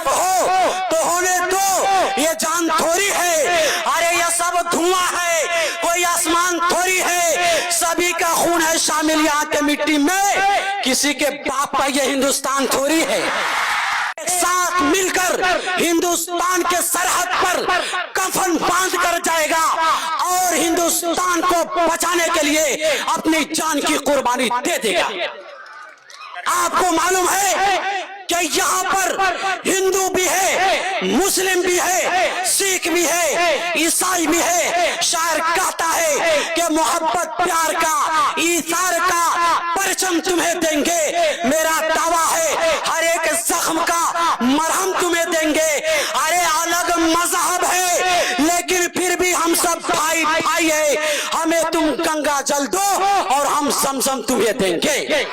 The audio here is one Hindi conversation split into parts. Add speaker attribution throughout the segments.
Speaker 1: खिलाफ हो तो होने दो, ये जान थोड़ी है। अरे ये सब धुआं है, कोई आसमान थोड़ी है। सभी का खून है शामिल यहाँ के मिट्टी में, किसी के बाप का ये हिंदुस्तान थोड़ी है। एक साथ मिलकर हिंदुस्तान के सरहद पर कफन बांध कर जाएगा और हिंदुस्तान को बचाने के लिए अपनी जान की कुर्बानी दे देगा। आपको मालूम है कि यहाँ पर हिंदू भी है, मुस्लिम भी है, सिख भी है, ईसाई भी है। शायर कहता है कि मोहब्बत प्यार का ईसार का परचम तुम्हें देंगे। मेरा दावा है हर एक जख्म का मरहम तुम्हें देंगे। अरे अलग मजहब है लेकिन फिर भी हम सब भाई भाई है। हमें तुम गंगा जल दो और हम समसम तुम्हें देंगे।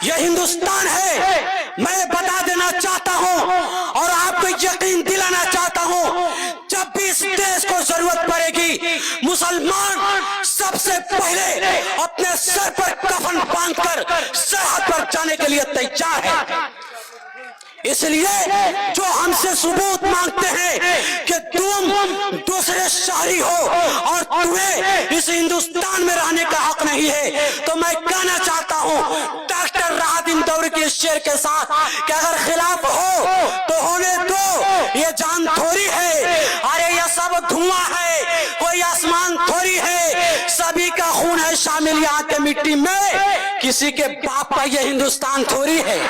Speaker 1: यह हिंदुस्तान है। मैं बता देना चाहता हूं और आपको यकीन दिलाना चाहता हूं, जब भी इस देश को जरूरत पड़ेगी मुसलमान सबसे पहले अपने सर पर कफन बांधकर सरहद पर जाने के लिए तैयार है। इसलिए जो हमसे सबूत मांगते हैं कि तुम दूसरे शहरी हो और तुम्हें इस हिंदुस्तान में रहने का हक नहीं है, तो मैं कहना चाहता हूं डॉक्टर राहत इंदौरी के शेर के साथ कि अगर खिलाफ हो तो होने दो, ये जान थोड़ी है। अरे ये सब धुआं है, कोई आसमान थोड़ी है। सभी का खून है शामिल यहाँ के मिट्टी में, किसी के बाप का ये हिंदुस्तान थोड़ी है।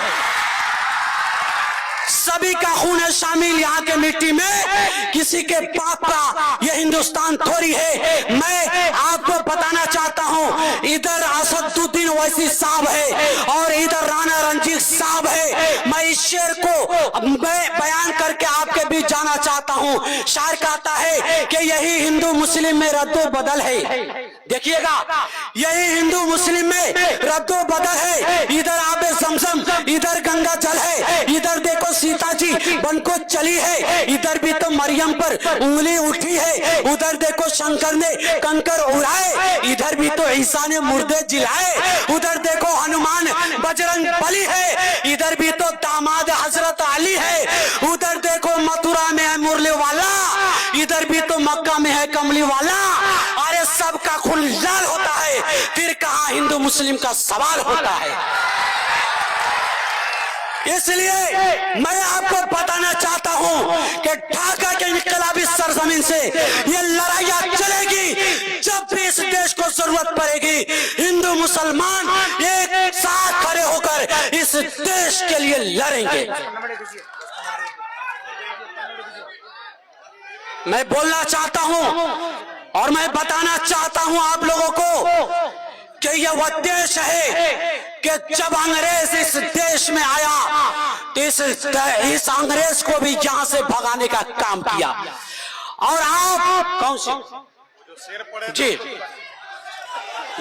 Speaker 1: सभी का खून है शामिल यहाँ के मिट्टी में, किसी के बाप का ये हिंदुस्तान थोड़ी है। मैं आपको बताना चाहता हूँ, इधर असदुद्दीन ओवैसी साहब है और इधर राणा रंजीत साहब है। मैं इस शेर को बयान करके आपके बीच जाना चाहता हूँ। शायर कहता है कि यही हिंदू मुस्लिम में रद्दो बदल है। देखिएगा, यही हिंदू मुस्लिम में रद्दो बदल है। इधर आबे जमजम, इधर गंगा जल है। इधर देखो सीता जी बन को चली है, इधर भी तो मरियम पर उंगली उठी है। उधर देखो शंकर ने कंकर उड़ाए, इधर भी तो ईसा ने मुर्दे जिलाए। उधर देखो हनुमान बजरंग बली है, इधर भी तो दामाद हजरत अली है। उधर देखो मथुरा में है मुरली वाला, इधर भी तो मक्का में है कमली वाला। अरे सबका खून लाल होता है, फिर कहां हिंदू मुस्लिम का सवाल होता है। इसलिए मैं आपको बताना चाहता हूं कि ढाका के इनकलाबी सरजमीन से ये लड़ाइयां चलेगी। जब भी इस देश को जरूरत पड़ेगी, हिंदू मुसलमान एक साथ खड़े होकर इस देश के लिए लड़ेंगे। मैं बोलना चाहता हूं और मैं बताना चाहता हूं आप लोगों को कि यह वह देश है कि जब अंग्रेज इस देश में आया तो इस अंग्रेज को भी यहां से भगाने का काम किया। और आप कौन से जी,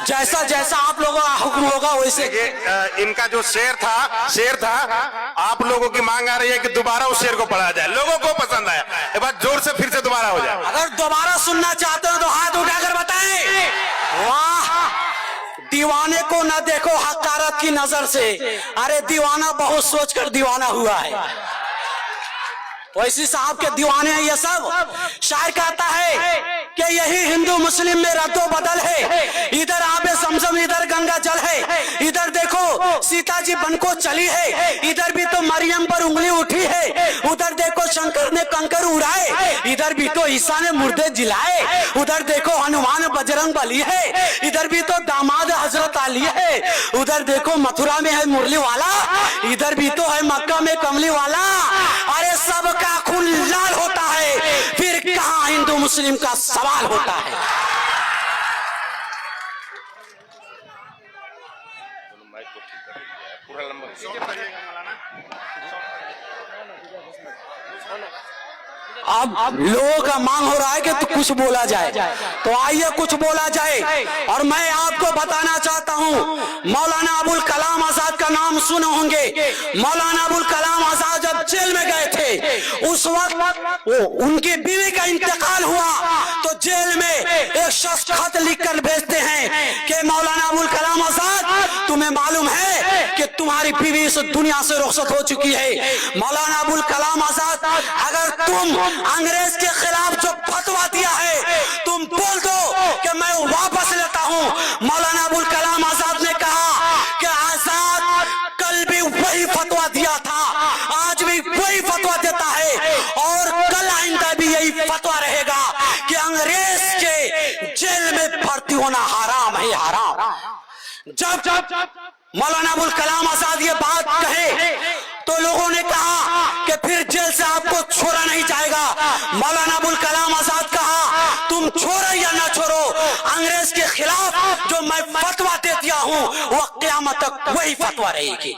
Speaker 1: जैसा जैसा आप लोगों का हुक्म होगा वैसे।
Speaker 2: इनका जो शेर था आप लोगों की मांग आ रही है कि दोबारा उस शेर को पढ़ा जाए। लोगों को पसंद आया, एक बार जोर से फिर से दोबारा हो जाए।
Speaker 1: अगर दोबारा सुनना चाहते हो तो हाथ उठाकर बताएं। वाह, दीवाने को न देखो हकारत की नजर से, अरे दीवाना बहुत सोचकर दीवाना हुआ है। वैसी साहब के दीवाने हैं ये सब। शायर कहता है कि यही हिंदू मुस्लिम में रद्दो बदल है। इधर आबे समसम, इधर गंगा जल है। इधर देखो सीता जी बन को चली है, इधर भी तो मरियम पर उंगली उठी है। उधर देखो शंकर ने कंकर उड़ाए, इधर भी तो ईसा ने मुर्दे जिलाए। उधर देखो हनुमान बजरंग बली है, इधर भी तो दामाद हजरत अली है। उधर देखो मथुरा में है मुरली वाला, इधर भी तो है मक्का में कमली वाला। अरे सबका खून लाल होता है, फिर कहां हिंदू मुस्लिम का सवाल होता है। अब लोगों का मांग हो रहा है कि तो कुछ बोला जाए, तो आइए कुछ बोला जाए। और मैं आपको बताना चाहता हूं, मौलाना अबुल कलाम आजाद का नाम सुने होंगे। मौलाना अबुल कलाम आजाद जब जेल में गए थे, उस वक्त उनकी बीवी का इंतकाल हुआ तो जेल में एक शख्स खत लिखकर भेजते हैं कि मौलाना अबुल कलाम आजाद, तुम्हें मालूम है कि तुम्हारी बीवी इस दुनिया से रुखसत हो चुकी है। मौलाना अबुल कलाम आजाद, अगर तुम अंग्रेज के खिलाफ जो फतवा दिया है तुम बोल दो कि मैं वापस लेता हूं। मौलाना अबुल कलाम आजाद ने कहा कि आजाद कल भी वही फतवा दिया था, आज भी वही फतवा देता है और कल आइंदा भी यही फतवा रहेगा कि अंग्रेज के जेल में भर्ती होना हराम है, हराम। जब मौलाना अबुल कलाम आजाद ये बात कहे तो लोगों ने कहा कि फिर जेल से आपको छोड़ा नहीं जाएगा। मौलाना अबुल कलाम आजाद कहा तुम छोड़ो या ना छोड़ो, अंग्रेज के खिलाफ जो मैं फतवा दे दिया हूं वह क़यामत तक वही फतवा रहेगी।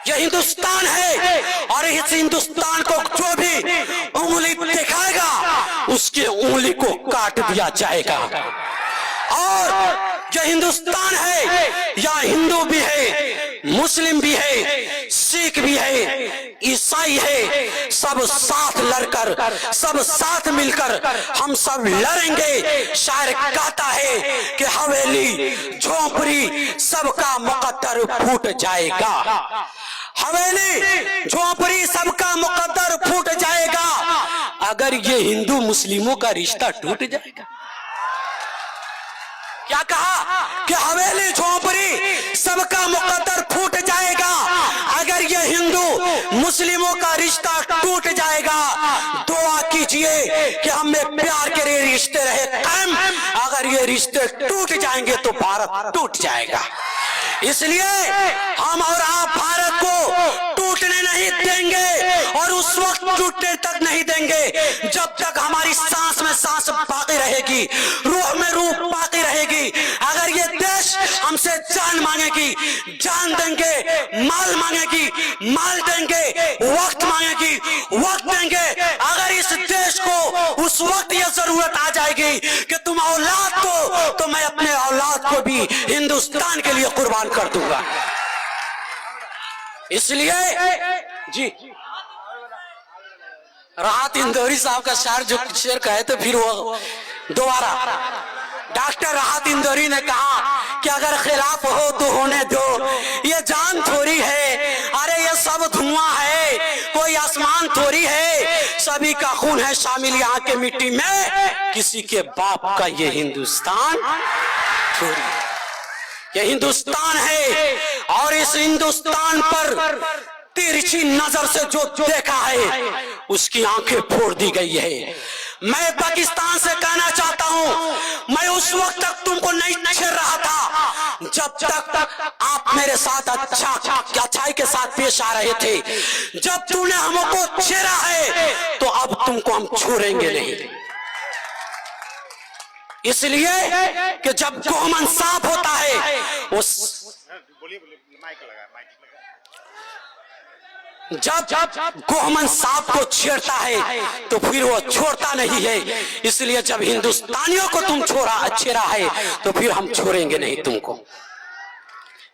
Speaker 1: यह हिंदुस्तान है और इस हिंदुस्तान को जो भी उंगली दिखाएगा उसकी उंगली को काट दिया जाएगा। और यह हिंदुस्तान है, यहाँ हिंदू भी है, मुस्लिम भी है, सिख भी है, ईसाई है, सब साथ लड़कर, सब साथ मिलकर हम सब लड़ेंगे। शायर कहता है कि हवेली झोपड़ी सबका मुकद्दर फूट जाएगा, हवेली झोपड़ी सबका मुकद्दर फूट जाएगा अगर ये हिंदू मुस्लिमों का रिश्ता टूट जाएगा। क्या कहा कि हवेली झोपड़ी सबका मुकद्दर फूट जाएगा अगर ये हिंदू मुस्लिमों का रिश्ता टूट जाएगा। दुआ कीजिए कि हमें प्यार के रिश्ते रहे कायम, अगर ये रिश्ते टूट जाएंगे तो भारत टूट जाएगा। इसलिए हम और आप भारत को टूटने नहीं देंगे और उस वक्त टूटने तक नहीं देंगे जब तक हमारी सांस में सांस बाकी रहेगी, रूह में रूह बाकी रहेगी। अगर ये देश हमसे जान मांगेगी जान देंगे, माल मांगेगी माल देंगे, वक्त मांगेगी वक्त देंगे। अगर इस देश को उस वक्त ये जरूरत आ जाएगी कि तुम औलाद दो तो मैं अपने औलाद को भी हिंदुस्तान के लिए कुर्बान कर दूंगा। इसलिए जी राहत इंदौरी साहब का शायर जो शेर कहे तो फिर वो दोबारा डॉक्टर राहत इंदौरी ने कहा कि अगर खिलाफ हो तो होने दो, ये जान थोड़ी है, अरे ये सब धुआं है, कोई आसमान थोड़ी है, सभी का खून है शामिल यहाँ के मिट्टी में, किसी के बाप का ये हिंदुस्तान थोड़ी है। ये हिंदुस्तान है और इस हिंदुस्तान पर तिरछी नजर से जो देखा है उसकी आंखें फोड़ दी गई है। मैं पाकिस्तान से कहना चाहता हूं, मैं उस वक्त तक तुमको नहीं छेड़ रहा था जब तक आप मेरे साथ अच्छाई के साथ पेश आ रहे थे। जब तूने हमको छेड़ा है तो अब तुमको हम छोड़ेंगे नहीं। इसलिए कि जब गोमन साफ होता है उस जब गोमन सांप को छेड़ता है तो फिर वो छोड़ता नहीं है। इसलिए जब हिंदुस्तानियों को तुम छेड़ा है तो फिर हम छोड़ेंगे नहीं तुमको।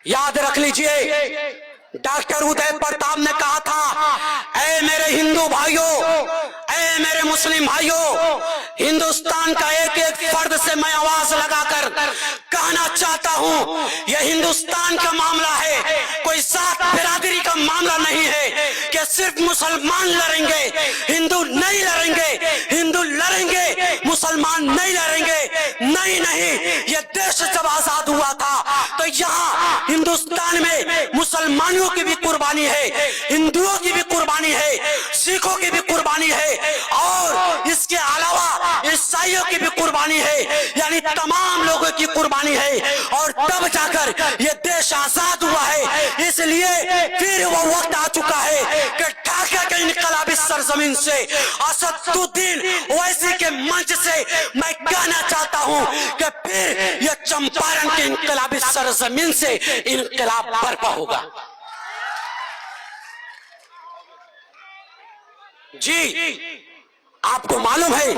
Speaker 1: याद रख लीजिए डॉक्टर उदय प्रताप ने कहा था, ऐ मेरे हिंदू भाइयों, ऐ मेरे मुस्लिम भाइयों, हिंदुस्तान का एक एक फर्द से मैं आवाज लगाकर कहना चाहता हूं, यह हिंदुस्तान का मामला है, कोई जात बिरादरी का मामला नहीं है कि सिर्फ मुसलमान लड़ेंगे, हिंदू नहीं लड़ेंगे, हिंदू लड़ेंगे मुसलमान नहीं लड़ेंगे। नहीं नहीं, ये देश जब आजाद हुआ था तो यहाँ हिंदुस्तान में मुसलमानों की भी कुर्बानी है, हिंदुओं की भी कुर्बानी है, सिखों की भी कुर्बानी है और इसके अलावा ईसाइयों की भी कुर्बानी है, यानी तमाम लोगों की कुर्बानी है। और तब जाकर ये देश आजाद हुआ है। इसलिए फिर वो वक्त आ चुका है कि ढाका के इनकलाबी सरजमीन से, असदुद्दीन ओवैसी के मंच से मैं कहना चाहता हूं कि फिर ये चंपारण के इनकलाबी सरजमीन से इनकलाब बर्पा होगा। जी आपको मालूम है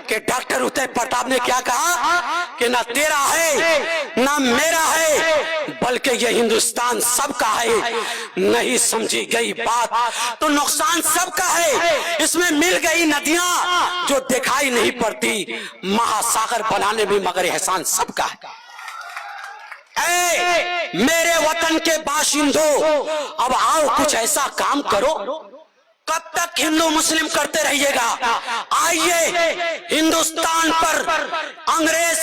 Speaker 1: कि डॉक्टर उदय प्रताप ने क्या कहा कि ना तेरा है ना मेरा है बल्कि ये हिंदुस्तान सबका है। नहीं समझी गई बात तो नुकसान सबका है। इसमें मिल गई नदियां जो दिखाई नहीं पड़ती, महासागर बनाने में मगर एहसान सबका है। ऐ मेरे वतन के बाशिंदों, अब आओ कुछ ऐसा काम करो। कब तक हिंदू मुस्लिम करते रहिएगा? आइए, हिंदुस्तान पर अंग्रेज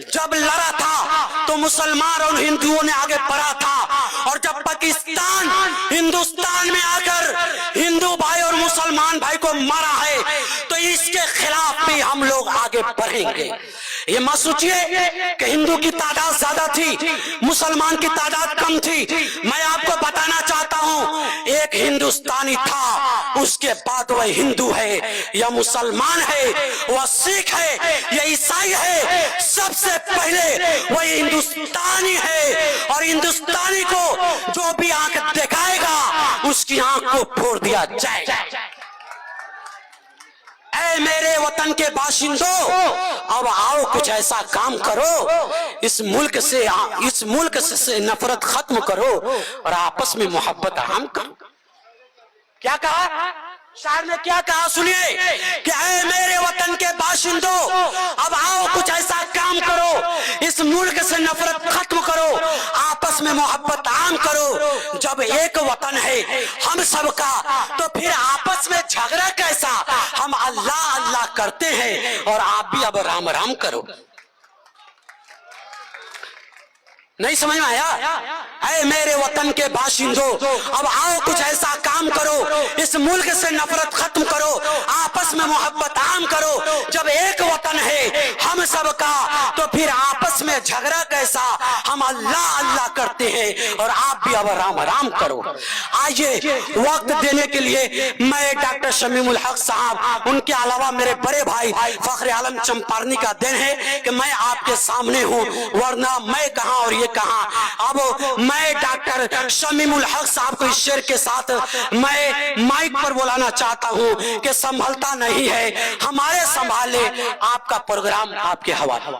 Speaker 1: जब लड़ा था तो मुसलमान और हिंदुओं ने आगे बढ़ा था, और जब पाकिस्तान हिंदुस्तान में आकर हिंदू भाई और मुसलमान भाई को मारा है, तो इसके खिलाफ भी हम लोग आगे बढ़ेंगे। ये मत सोचिए कि हिंदू की तादाद ज्यादा थी, मुसलमान की तादाद कम थी। मैं आपको बताना चाहता हूं, एक हिंदुस्तानी था, उसके बाद वह हिंदू है या मुसलमान है, वह सिख है या ईसाई है, सबसे पहले वह हिंदुस्तानी है। और हिंदुस्तानी को जो भी आंख दिखाएगा उसकी आंख को फोड़ दिया जाएगा। ऐ मेरे वतन के बाशिंदों, अब आओ कुछ ऐसा काम करो, इस मुल्क से नफरत खत्म करो और आपस में मोहब्बत आम करो। क्या कहा शायर ने? क्या कहा सुनिए कि ऐ मेरे वतन के बाशिंदों, अब आओ कुछ ऐसा काम करो, इस मुल्क से नफरत खत्म करो, आपस में मोहब्बत आम करो। जब एक वतन है हम सबका, तो फिर आपस में झगड़ा कैसा? हम अल्लाह अल्लाह करते हैं और आप भी अब राम राम करो। नहीं समझ में आया? ऐ मेरे वतन के बाशिंदों, अब आओ कुछ ऐसा काम करो, इस मुल्क से नफरत खत्म करो, आपस में मोहब्बत आम करो। जब एक वतन है हम सबका, तो फिर आपस में झगड़ा कैसा? हम अल्लाह अल्लाह करते हैं और आप भी अब राम राम करो। आइए, वक्त देने के लिए मैं डॉक्टर शमीमुल हक साहब, उनके अलावा मेरे बड़े भाई फखरे आलम चंपारनी का दिन है कि मैं आपके सामने हूँ, वरना मैं कहाँ और ये कहाँ। अब मैं डॉक्टर शमीमुल हक साहब को इस शेर के साथ मैं माइक पर बुलाना चाहता हूँ कि संभलता नहीं है, हमारे संभाले, आपका प्रोग्राम आपके हवाले।